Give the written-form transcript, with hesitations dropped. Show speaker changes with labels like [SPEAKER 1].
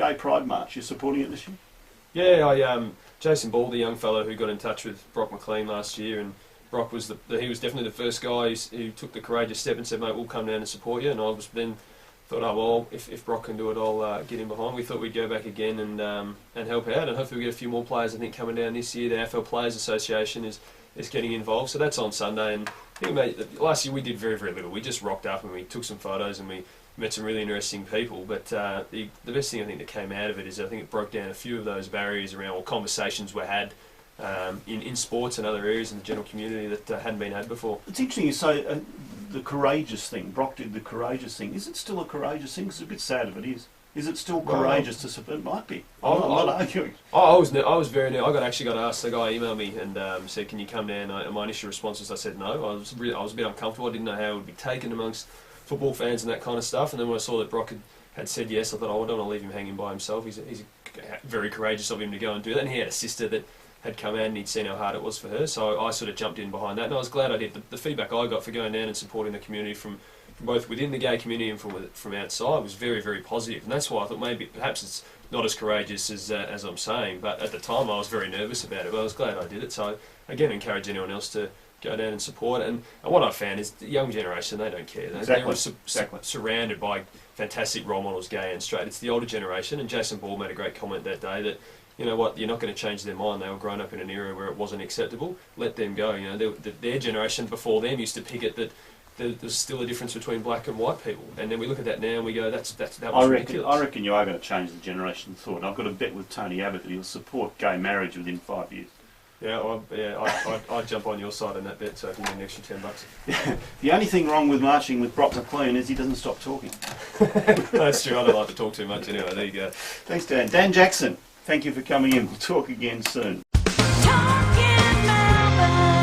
[SPEAKER 1] Gay Pride March. You're supporting it this year?
[SPEAKER 2] Yeah, Jason Ball, the young fellow who got in touch with Brock McLean last year, and Brock was he was definitely the first guy who took the courageous step and said, mate, we'll come down and support you. And I was then thought, oh well, if Brock can do it, I'll get in behind. We thought we'd go back again and help out, and hopefully we get a few more players. I think coming down this year, the AFL Players Association is getting involved, so that's on Sunday. And I think, mate, last year we did very, very little. We just rocked up and we took some photos and we met some really interesting people. But the best thing I think that came out of it is I think it broke down a few of those barriers around, or conversations were had in sports and other areas in the general community that hadn't been had before.
[SPEAKER 1] It's interesting you say the courageous thing. Brock did the courageous thing. Is it still a courageous thing? Because it's a bit sad if it is. Is it still courageous to support? It might be. I'm not arguing.
[SPEAKER 2] I was very new. I actually got asked. The guy emailed me and said, "Can you come down?" And my initial response was, I said no. I was a bit uncomfortable. I didn't know how it would be taken amongst football fans and that kind of stuff. And then when I saw that Brock had said yes, I thought, I don't want to leave him hanging by himself. He's very courageous of him to go and do that. And he had a sister that had come out and he'd seen how hard it was for her. So I sort of jumped in behind that, and I was glad I did. The feedback I got for going down and supporting the community from both within the gay community and from outside was very, very positive. And that's why I thought maybe perhaps it's not as courageous as I'm saying, but at the time I was very nervous about it, but I was glad I did it. So again, encourage anyone else to go down and support it. And what I found is the young generation, they don't care. They're surrounded by fantastic role models, gay and straight. It's the older generation, and Jason Ball made a great comment that day that, you know what, you're not going to change their mind. They were grown up in an era where it wasn't acceptable. Let them go. You know, their generation before them used to pick it that there's still a difference between black and white people, and then we look at that now and we go, that was ridiculous.
[SPEAKER 1] I reckon you are going to change the generation thought. I've got a bet with Tony Abbott that he'll support gay marriage within 5 years.
[SPEAKER 2] I'd jump on your side on that bet, so if you need an extra $10.
[SPEAKER 1] The only thing wrong with marching with Brock McLean is he doesn't stop talking.
[SPEAKER 2] That's true. I don't like to talk too much anyway. There you go.
[SPEAKER 1] Thanks, Dan. Dan Jackson, thank you for coming in. We'll talk again soon.
[SPEAKER 3] Talking Melbourne.